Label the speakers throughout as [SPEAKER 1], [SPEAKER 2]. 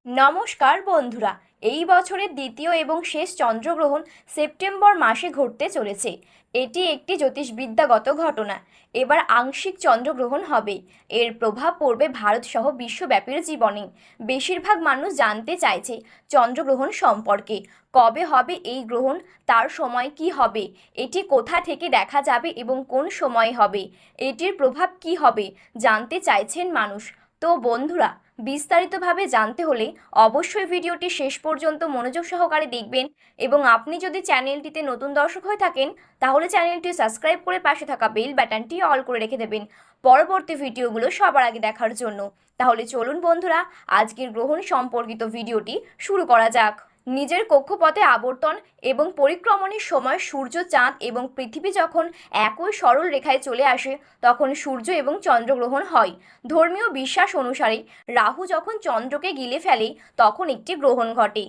[SPEAKER 1] নমস্কার বন্ধুরা। এই বছরের দ্বিতীয় এবং শেষ চন্দ্রগ্রহণ সেপ্টেম্বর মাসে ঘটতে চলেছে। এটি একটি জ্যোতিষবিদ্যাগত ঘটনা। এবার আংশিক চন্দ্রগ্রহণ হবে। এর প্রভাব পড়বে ভারতসহ বিশ্বব্যাপীর জীবনে। বেশিরভাগ মানুষ জানতে চাইছে চন্দ্রগ্রহণ সম্পর্কে। কবে হবে এই গ্রহণ, তার সময় কি হবে, এটি কোথা থেকে দেখা যাবে এবং কোন সময়ে হবে, এটির প্রভাব কি হবে জানতে চাইছেন মানুষ। তো বন্ধুরা, বিস্তারিতভাবে জানতে হলে অবশ্যই ভিডিওটি শেষ পর্যন্ত মনোযোগ সহকারে দেখবেন এবং আপনি যদি চ্যানেলটিতে নতুন দর্শক হয়ে থাকেন তাহলে চ্যানেলটি সাবস্ক্রাইব করে পাশে থাকা বেল বাটনটি অল করে রেখে দেবেন পরবর্তী ভিডিওগুলো সবার আগে দেখার জন্য। তাহলে চলুন বন্ধুরা, আজকের গ্রহণ সম্পর্কিত ভিডিওটি শুরু করা যাক। নিজের কক্ষপথে আবর্তন এবং পরিক্রমণের সময় সূর্য, চাঁদ এবং পৃথিবী যখন একই সরল রেখায় চলে আসে তখন সূর্য এবং চন্দ্রগ্রহণ হয়। ধর্মীয় বিশ্বাস অনুসারে রাহু যখন চন্দ্রকে গিলে ফেলে তখন একটি গ্রহণ ঘটে।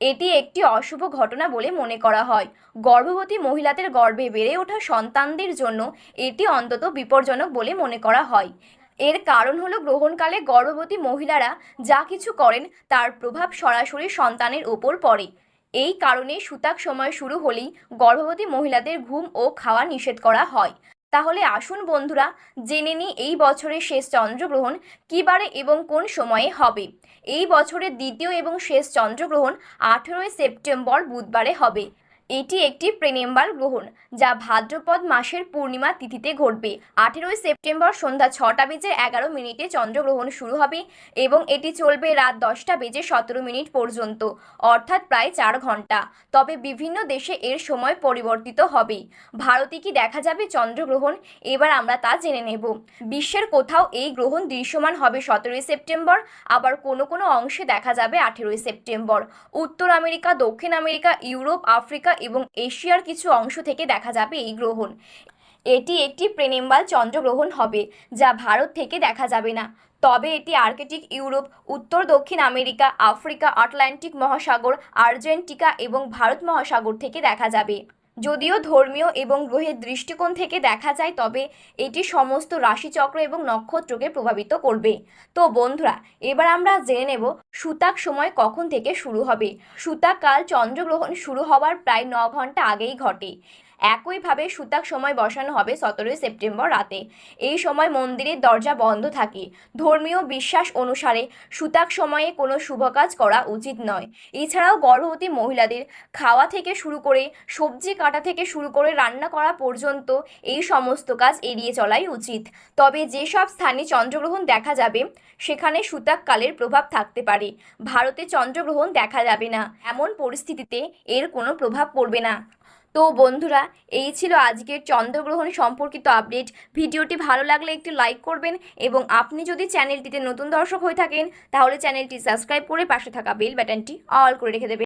[SPEAKER 1] এটি একটি অশুভ ঘটনা বলে মনে করা হয়। গর্ভবতী মহিলাদের গর্ভে বেড়ে ওঠা সন্তানদের জন্য এটি অন্তত বিপজ্জনক বলে মনে করা হয়। এর কারণ হলো গ্রহণকালে গর্ভবতী মহিলারা যা কিছু করেন তার প্রভাব সরাসরি সন্তানের ওপর পড়ে। এই কারণে সূতক সময় শুরু হলেই গর্ভবতী মহিলাদের ঘুম ও খাওয়া নিষেধ করা হয়। তাহলে আসুন বন্ধুরা, জেনে নিই এই বছরের শেষ চন্দ্রগ্রহণ কী বারে এবং কোন সময়ে হবে। এই বছরের দ্বিতীয় এবং শেষ চন্দ্রগ্রহণ 18 সেপ্টেম্বর বুধবারে হবে। এটি একটি প্রেনেম্বার গ্রহণ যা ভাদ্রপদ মাসের পূর্ণিমা তিথিতে ঘটবে। 18 সেপ্টেম্বর সন্ধ্যা 6:11 চন্দ্রগ্রহণ শুরু হবে এবং এটি চলবে রাত 10:17 পর্যন্ত, অর্থাৎ প্রায় 4 ঘন্টা। তবে বিভিন্ন দেশে এর সময় পরিবর্তিত হবে। ভারতে কি দেখা যাবে চন্দ্রগ্রহণ, এবার আমরা তা জেনে নেব। বিশ্বের কোথাও এই গ্রহণ দৃশ্যমান হবে 17 সেপ্টেম্বর, আবার কোনো কোনো অংশে দেখা যাবে 18 সেপ্টেম্বর। উত্তর আমেরিকা, দক্ষিণ আমেরিকা, ইউরোপ, আফ্রিকা এবং এশিয়ার কিছু অংশ থেকে দেখা যাবে এই গ্রহণ। এটি একটি প্রেনেম্বাল চন্দ্রগ্রহণ হবে যা ভারত থেকে দেখা যাবে না, তবে এটি আর্কটিক, ইউরোপ, উত্তর দক্ষিণ আমেরিকা, আফ্রিকা, আটলান্টিক মহাসাগর, আর্জেন্টিকা এবং ভারত মহাসাগর থেকে দেখা যাবে। যদিও ধর্মীয় এবং গ্রহের দৃষ্টিকোণ থেকে দেখা যায়, তবে এটি সমস্ত রাশিচক্র এবং নক্ষত্রকে প্রভাবিত করবে। তো বন্ধুরা, এবার আমরা জেনে নেব সূতক সময় কখন থেকে শুরু হবে। সূতক কাল চন্দ্রগ্রহণ শুরু হওয়ার প্রায় 9 ঘন্টা আগেই ঘটে। একইভাবে সূতক সময় বসানো হবে 17 সেপ্টেম্বর রাতে। এই সময় মন্দিরের দরজা বন্ধ থাকে। ধর্মীয় বিশ্বাস অনুসারে সূতক সময়ে কোনো শুভ কাজ করা উচিত নয়। এছাড়াও গর্ভবতী মহিলাদের খাওয়া থেকে শুরু করে সবজি কাটা থেকে শুরু করে রান্না করা পর্যন্ত এই সমস্ত কাজ এড়িয়ে চলাই উচিত। তবে যেসব স্থানে চন্দ্রগ্রহণ দেখা যাবে সেখানে সূতক কালের প্রভাব থাকতে পারে। ভারতে চন্দ্রগ্রহণ দেখা যাবে না, এমন পরিস্থিতিতে এর কোনো প্রভাব পড়বে না। তো বন্ধুরা, এই ছিল আজকের চন্দ্রগ্রহণ সম্পর্কিত আপডেট। ভিডিওটি ভালো লাগলে একটি লাইক করবেন এবং আপনি যদি চ্যানেলটিতে নতুন দর্শক হয়ে থাকেন তাহলে চ্যানেলটি সাবস্ক্রাইব করে পাশে থাকা বেল বাটনটি অল করে রেখে দেবেন।